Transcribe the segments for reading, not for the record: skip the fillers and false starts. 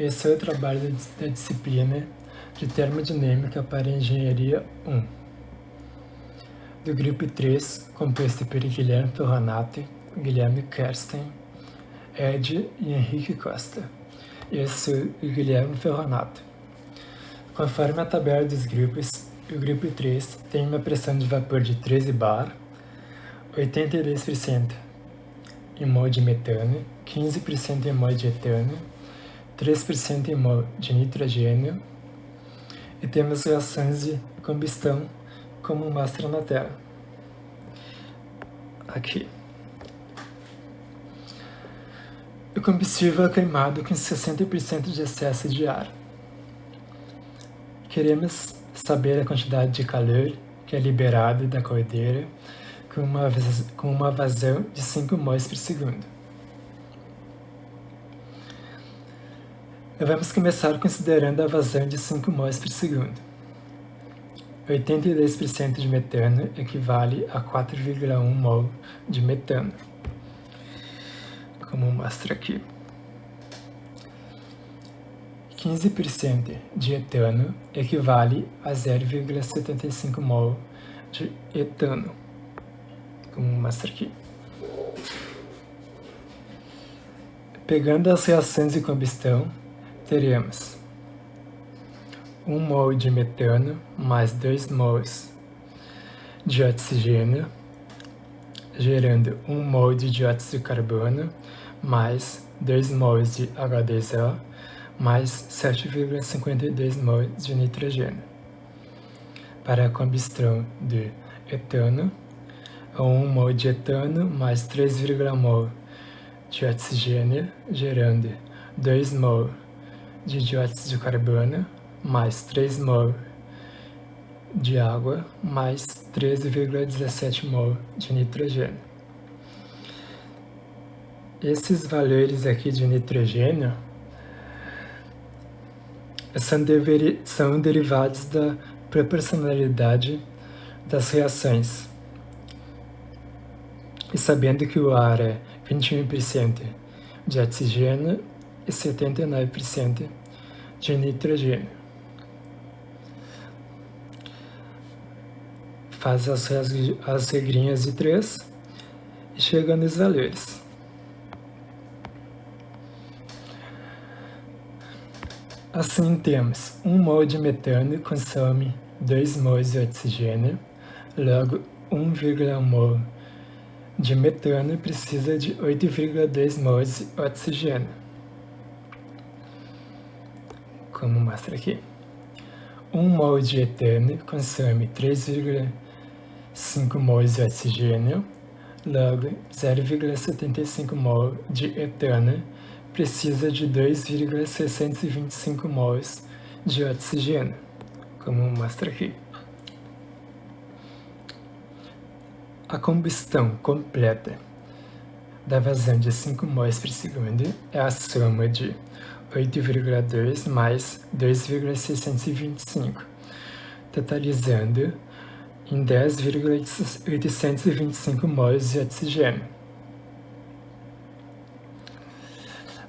Esse é o trabalho da disciplina de Termodinâmica para Engenharia 1, do grupo 3, composto por Guilherme Ferronato, Guilherme Kersten, Ed e Henrique Costa. Eu sou o Guilherme Ferronato. Conforme a tabela dos grupos, o grupo 3 tem uma pressão de vapor de 13 bar, 82% em mol de metano, 15% em mol de etano, 3% em mol de nitrogênio, e temos reações de combustão, como mostra na tela. Aqui. O combustível é queimado com 60% de excesso de ar. Queremos saber a quantidade de calor que é liberado da caldeira com uma vazão de 5 mols por segundo. Vamos começar considerando a vazão de 5 mols por segundo. 82% de metano equivale a 4,1 mol de metano, como mostra aqui. 15% de etano equivale a 0,75 mol de etano, como mostra aqui. Pegando as reações de combustão, teremos 1 mol de metano mais 2 mols de oxigênio, gerando 1 mol de dióxido de carbono mais 2 mols de H2O mais 7,52 mols de nitrogênio. Para a combustão de etano, 1 mol de etano mais 3,1 mol de oxigênio, gerando 2 mol de dióxido de carbono mais 3 mol de água mais 13,17 mol de nitrogênio. Esses valores aqui de nitrogênio são derivados da proporcionalidade das reações. E sabendo que o ar é 21% de oxigênio e 79% de nitrogênio. Faz as regrinhas de 3 e chega nos valores. Assim temos 1 mol de metano consome 2 mols de oxigênio, logo 1,1 mol de metano precisa de 8,2 mols de oxigênio, como mostra aqui. 1 mol de etano consome 3,5 mols de oxigênio, logo 0,75 mol de etano precisa de 2,625 mols de oxigênio, como mostra aqui. A combustão completa da vazão de 5 mols por segundo é a soma de 8,2 mais 2,625, totalizando em 10,825 mols de oxigênio.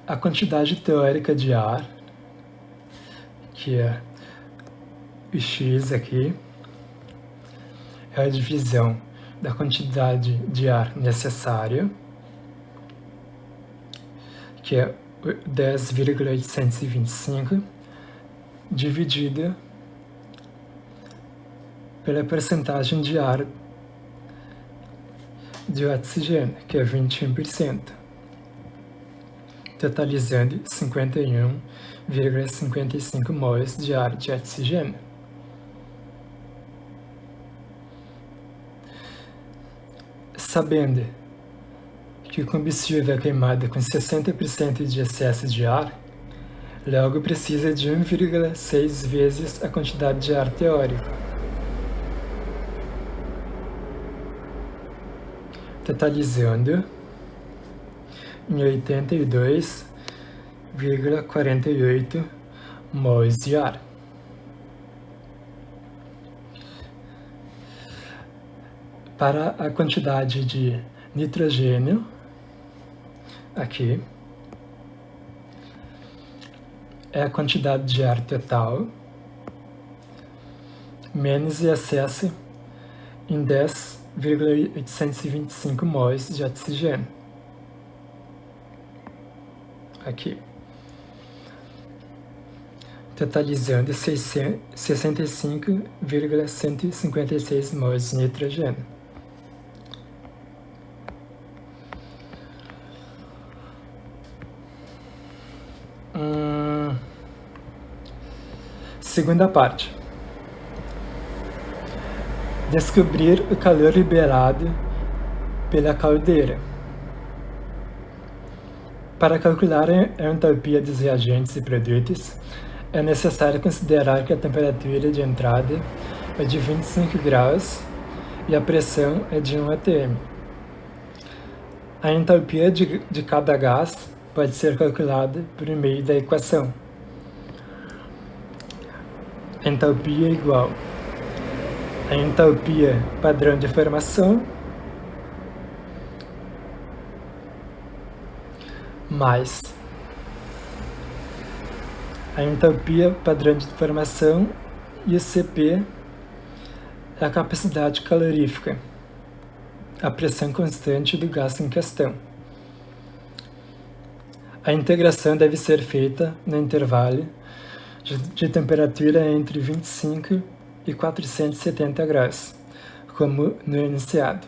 A quantidade teórica de ar, que é o X aqui, é a divisão da quantidade de ar necessária, que é 10,825, dividida pela percentagem de ar de oxigênio, que é 21%, totalizando 51,55 mols de ar de oxigênio. Sabendo que o combustível é queimado com 60% de excesso de ar, logo precisa de 1,6 vezes a quantidade de ar teórico, totalizando em 82,48 mols de ar. Para a quantidade de nitrogênio, aqui, é a quantidade de ar total, menos ISS em 10,825 mols de oxigênio. Aqui. Totalizando 65,156 mols de nitrogênio. Segunda parte. Descobrir o calor liberado pela caldeira. Para calcular a entalpia dos reagentes e produtos, é necessário considerar que a temperatura de entrada é de 25 graus e a pressão é de 1 atm. A entalpia de cada gás pode ser calculada por meio da equação. Entalpia igual a entalpia padrão de formação mais a entalpia padrão de formação e o Cp é a capacidade calorífica, a pressão constante do gás em questão. A integração deve ser feita no intervalo de temperatura entre 25 e 470 graus, como no enunciado.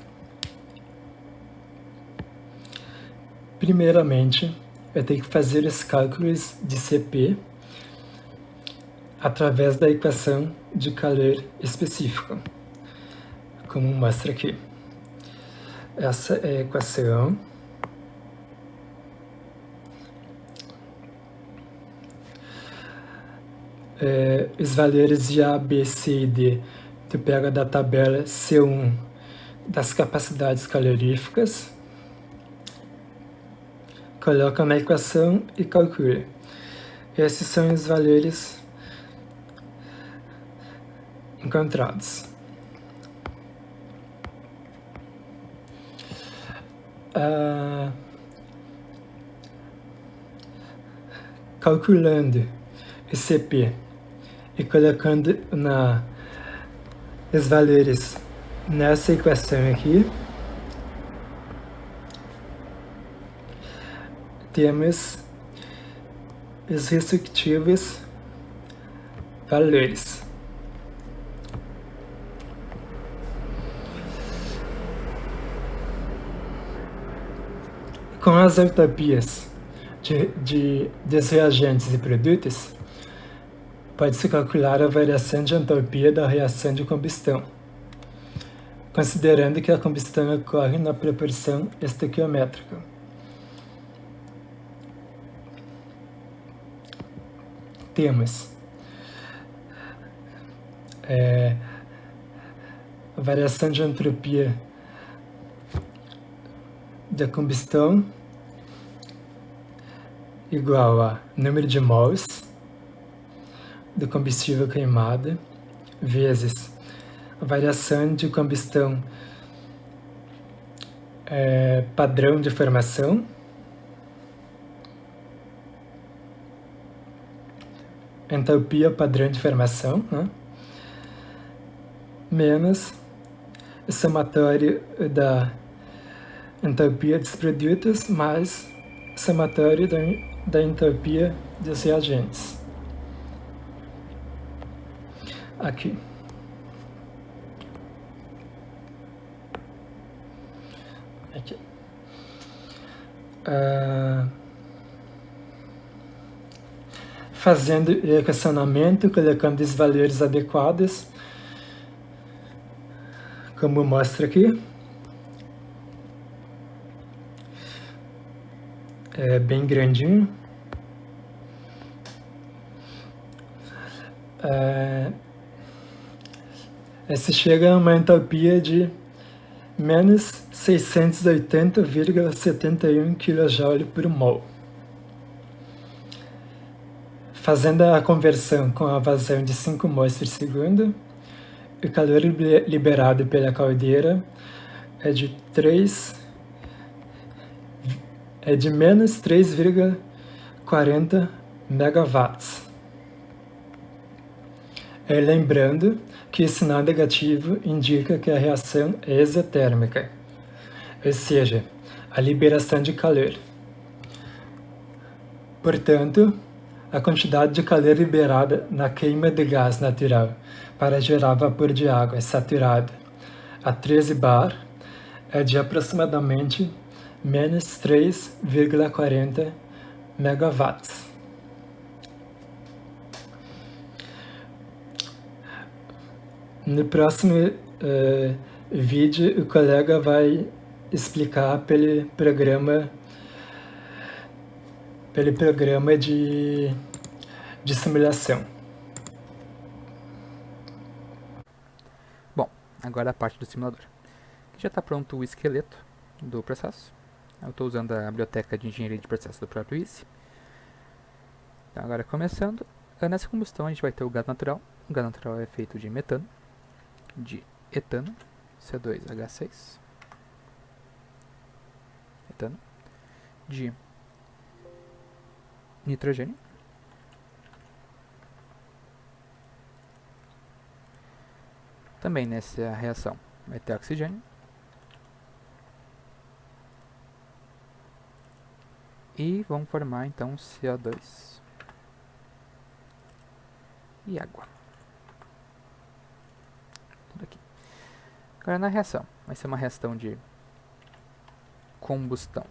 Primeiramente, eu tenho que fazer os cálculos de Cp através da equação de calor específico, como mostra aqui. Essa é a equação. Os valores de A, B, C e D, tu pega da tabela C1 das capacidades caloríficas, coloca na equação e calcula. Esses são os valores encontrados. Calculando o Cp e colocando os valores nessa equação aqui, temos os respectivos valores. Com as entalpias dos reagentes e produtos, pode-se calcular a variação de entalpia da reação de combustão, considerando que a combustão ocorre na proporção estoquiométrica. Temos a variação de entropia da combustão igual a número de mols do combustível queimado vezes a variação de combustão padrão de formação entalpia padrão de formação, né? Menos o somatório da entalpia dos produtos mais o somatório da entalpia dos reagentes. Aqui. Fazendo o equacionamento, colocando os valores adequados, como mostra aqui. É bem grandinho. Esse chega a uma entalpia de menos 680,71 kJ por mol. Fazendo a conversão com a vazão de 5 mols por segundo, o calor liberado pela caldeira é de menos 3,40 megawatts. Lembrando que sinal negativo indica que a reação é exotérmica, ou seja, a liberação de calor. Portanto, a quantidade de calor liberada na queima de gás natural para gerar vapor de água saturado a 13 bar é de aproximadamente menos 3,40 megawatts. No próximo vídeo, o colega vai explicar pelo programa de simulação. Bom, agora a parte do simulador. Aqui já está pronto o esqueleto do processo. Eu estou usando a biblioteca de engenharia de processo do próprio Easy. Então, agora começando, nessa combustão a gente vai ter o gás natural. O gás natural é feito de metano, de etano, C2H6, etano, de nitrogênio, também nessa reação vai ter oxigênio, e vão formar então CO2 e água. Tudo aqui. Agora na reação, vai ser uma reação de combustão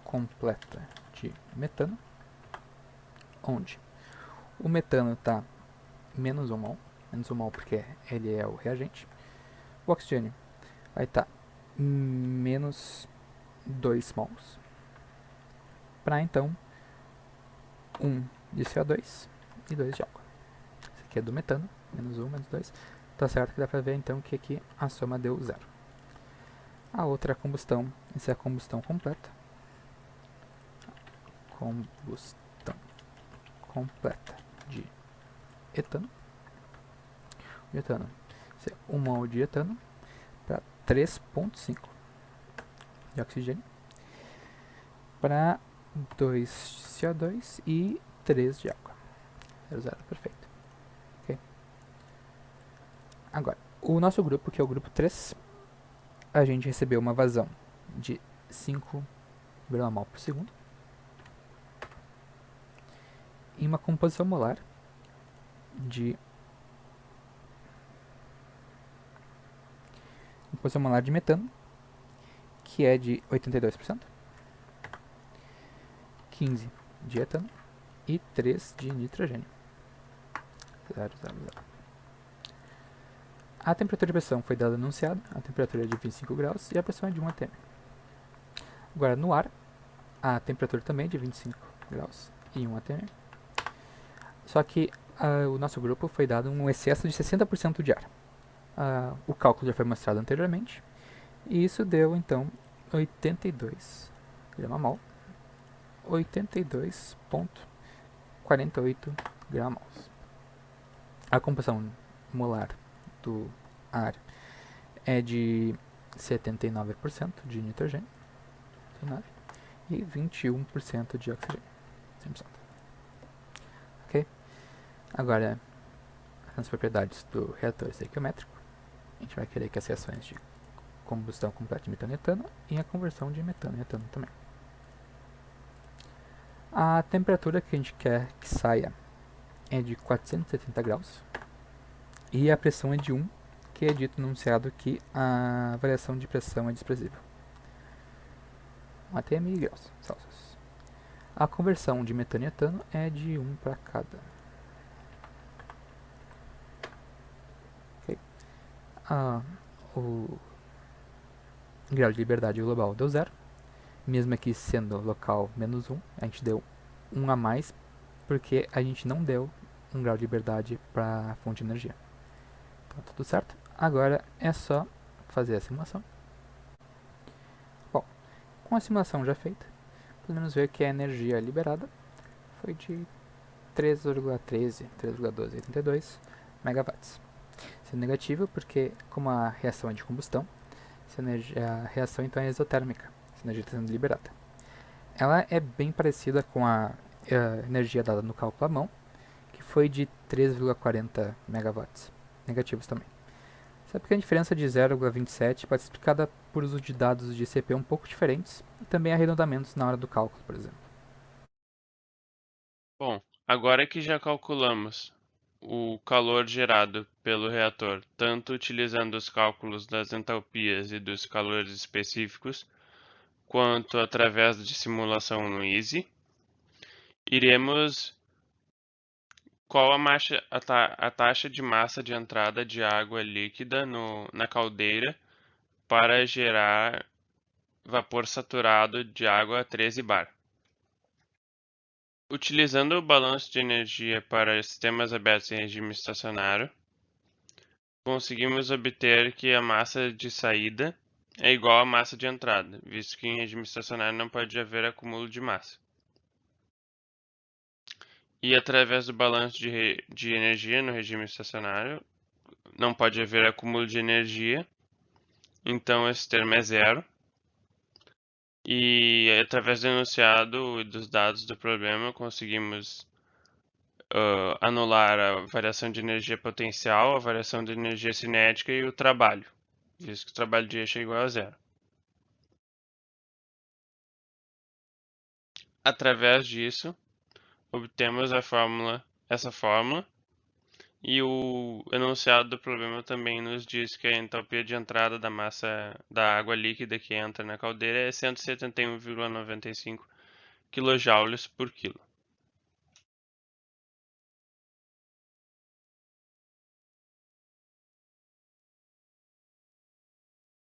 completa de metano, onde o metano está menos 1 mol porque ele é o reagente. O oxigênio vai estar menos 2 mols, para então 1 de CO2 e 2 de água. Esse aqui é do metano, menos 1, menos 2. Tá certo que dá para ver então que aqui a soma deu 0. A outra combustão, essa é a combustão completa. Combustão completa de etano. O etano, esse é 1 mol de etano para 3,5 de oxigênio, para 2 CO2 e 3 de água. 0, perfeito. Okay. Agora, o nosso grupo, que é o grupo 3, a gente recebeu uma vazão de 5 mol por segundo e uma composição molar de metano, que é de 82%, 15 de etano e 3 de nitrogênio. 0, 0, 0. A temperatura de pressão foi dada anunciada, a temperatura é de 25 graus e a pressão é de 1 atm. Agora no ar, a temperatura também é de 25 graus e 1 atm. Só que o nosso grupo foi dado um excesso de 60% de ar. O cálculo já foi mostrado anteriormente, e isso deu então 82 gramol, 82,48 gramols. A composição molar do ar é de 79% de nitrogênio e 21% de oxigênio, 100%. Ok? Agora, as propriedades do reator estequiométrico. A gente vai querer que as reações de combustão completa de metano e etano e a conversão de metano e etano também. A temperatura que a gente quer que saia é de 470 graus e a pressão é de 1, que é dito no enunciado que a variação de pressão é desprezível. 1 atm graus Celsius. A conversão de metano e etano é de 1 para cada. Okay. O grau de liberdade global deu 0, mesmo aqui sendo local menos 1, a gente deu 1 a mais, porque a gente não deu um grau de liberdade para a fonte de energia. Então tudo certo. Agora é só fazer a simulação. Bom, com a simulação já feita, podemos ver que a energia liberada foi de 3,13, 3,12, 82 megawatts. Isso é negativo porque, como a reação é de combustão, a reação então é exotérmica, essa energia está sendo liberada. Ela é bem parecida com a energia dada no cálculo à mão, que foi de 3,40 megawatts, negativos também. Essa pequena diferença de 0,27 pode ser explicada por uso de dados de CPU um pouco diferentes e também arredondamentos na hora do cálculo, por exemplo. Bom, agora que já calculamos o calor gerado pelo reator, tanto utilizando os cálculos das entalpias e dos calores específicos, quanto através de simulação no Easy, iremos qual a taxa de massa de entrada de água líquida na caldeira para gerar vapor saturado de água a 13 bar. Utilizando o balanço de energia para sistemas abertos em regime estacionário, conseguimos obter que a massa de saída é igual à massa de entrada, visto que em regime estacionário não pode haver acúmulo de massa. E através do balanço de energia no regime estacionário, não pode haver acúmulo de energia, então esse termo é zero. E através do enunciado e dos dados do problema, conseguimos anular a variação de energia potencial, a variação de energia cinética e o trabalho, visto que o trabalho de eixo é igual a zero. Através disso, obtemos essa fórmula, e o enunciado do problema também nos diz que a entalpia de entrada da massa da água líquida que entra na caldeira é 171,95 kJ por quilo.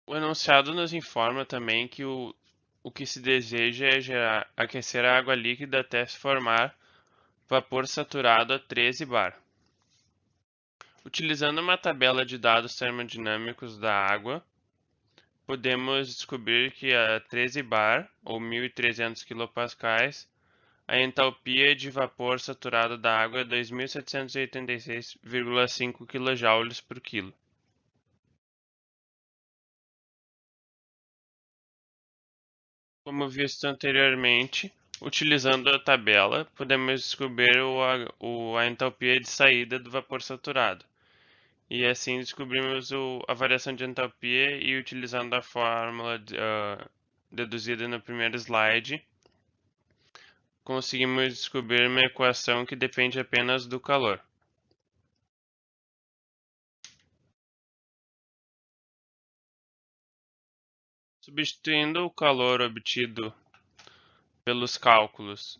O enunciado nos informa também que o que se deseja é aquecer a água líquida até se formar vapor saturado a 13 bar. Utilizando uma tabela de dados termodinâmicos da água, podemos descobrir que a 13 bar, ou 1.300 kPa, a entalpia de vapor saturado da água é 2.786,5 kJ por quilo. Como visto anteriormente, utilizando a tabela, podemos descobrir a entalpia de saída do vapor saturado. E assim descobrimos a variação de entalpia e utilizando a fórmula deduzida no primeiro slide, conseguimos descobrir uma equação que depende apenas do calor. Substituindo o calor obtido pelos cálculos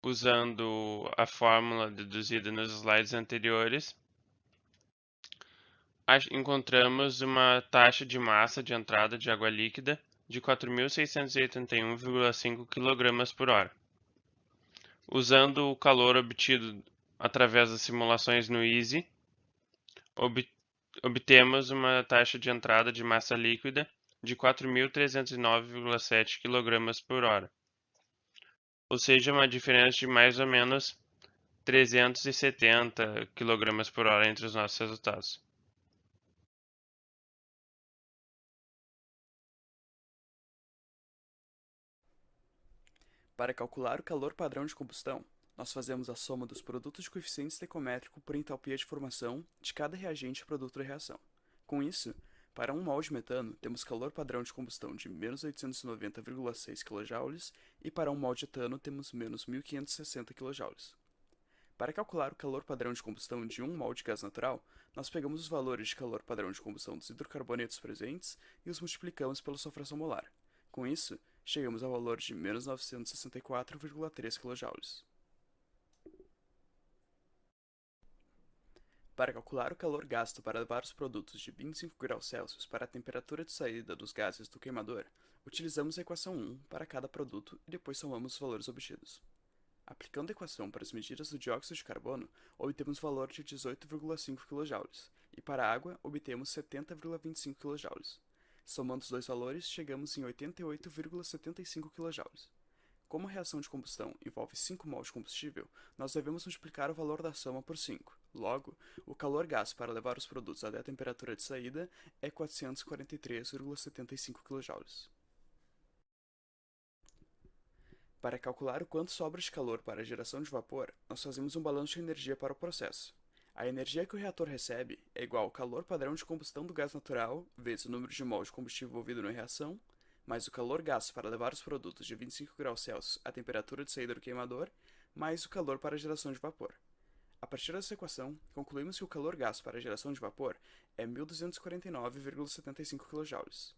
usando a fórmula deduzida nos slides anteriores, encontramos uma taxa de massa de entrada de água líquida de 4.681,5 kg por hora. Usando o calor obtido através das simulações no Easy, obtemos uma taxa de entrada de massa líquida de 4.309,7 kg por hora, ou seja, uma diferença de mais ou menos 370 kg por hora entre os nossos resultados. Para calcular o calor padrão de combustão, nós fazemos a soma dos produtos de coeficiente estequiométrico por entalpia de formação de cada reagente e produto da reação. Com isso, para 1 mol de metano, temos calor padrão de combustão de menos 890,6 kJ e para 1 mol de etano temos menos 1.560 kJ. Para calcular o calor padrão de combustão de 1 mol de gás natural, nós pegamos os valores de calor padrão de combustão dos hidrocarbonetos presentes e os multiplicamos pela sua fração molar. Com isso, chegamos ao valor de menos 964,3 kJ. Para calcular o calor gasto para levar os produtos de 25 graus Celsius para a temperatura de saída dos gases do queimador, utilizamos a equação 1 para cada produto e depois somamos os valores obtidos. Aplicando a equação para as medidas do dióxido de carbono, obtemos o valor de 18,5 kJ, e para a água, obtemos 70,25 kJ. Somando os dois valores, chegamos em 88,75 kJ. Como a reação de combustão envolve 5 mol de combustível, nós devemos multiplicar o valor da soma por 5. Logo, o calor gasto para levar os produtos até a temperatura de saída é 443,75 kJ. Para calcular o quanto sobra de calor para a geração de vapor, nós fazemos um balanço de energia para o processo. A energia que o reator recebe é igual ao calor padrão de combustão do gás natural, vezes o número de mol de combustível envolvido na reação, mais o calor gasto para levar os produtos de 25 graus Celsius à temperatura de saída do queimador, mais o calor para a geração de vapor. A partir dessa equação, concluímos que o calor gasto para a geração de vapor é 1249,75 kJ.